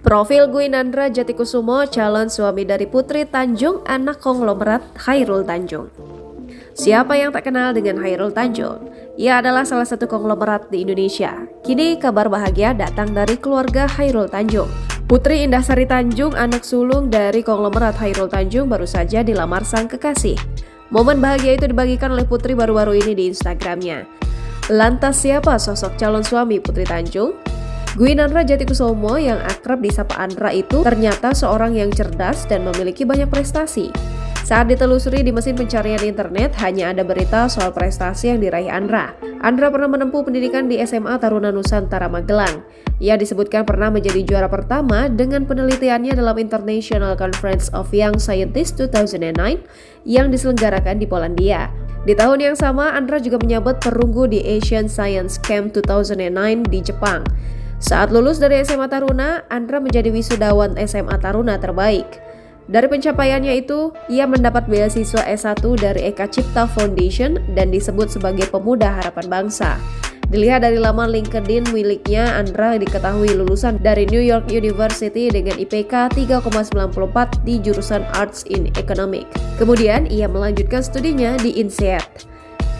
Profil Gwinandra Jatikusumo, calon suami dari Putri Tanjung, anak konglomerat Khairul Tanjung. Siapa yang tak kenal dengan Khairul Tanjung? Ia adalah salah satu konglomerat di Indonesia. Kini kabar bahagia datang dari keluarga Khairul Tanjung. Putri Indah-Sari Tanjung, anak sulung dari konglomerat Khairul Tanjung, baru saja dilamar sang kekasih. Momen bahagia itu dibagikan oleh Putri baru-baru ini di Instagramnya. Lantas siapa sosok calon suami Putri Tanjung? Gwinandra Jatikusumo yang akrab disapa Andra itu ternyata seorang yang cerdas dan memiliki banyak prestasi. Saat ditelusuri di mesin pencarian internet, hanya ada berita soal prestasi yang diraih Andra. Andra pernah menempuh pendidikan di SMA Taruna Nusantara Magelang. Ia disebutkan pernah menjadi juara pertama dengan penelitiannya dalam International Conference of Young Scientists 2009 yang diselenggarakan di Polandia. Di tahun yang sama, Andra juga menyabet perunggu di Asian Science Camp 2009 di Jepang. Saat lulus dari SMA Taruna, Andra menjadi wisudawan SMA Taruna terbaik. Dari pencapaiannya itu, ia mendapat beasiswa S1 dari Eka Cipta Foundation dan disebut sebagai pemuda harapan bangsa. Dilihat dari laman LinkedIn miliknya, Andra diketahui lulusan dari New York University dengan IPK 3,94 di jurusan Arts in Economic. Kemudian, ia melanjutkan studinya di INSEAD.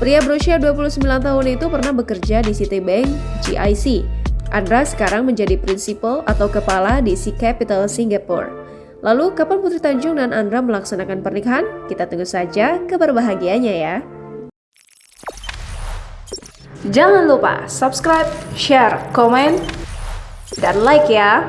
Pria berusia 29 tahun itu pernah bekerja di Citibank GIC. Andra sekarang menjadi prinsipal atau kepala di Sea Capital Singapore. Lalu kapan Putri Tanjung dan Andra melaksanakan pernikahan? Kita tunggu saja kabar bahagianya ya. Jangan lupa subscribe, share, komen, dan like ya.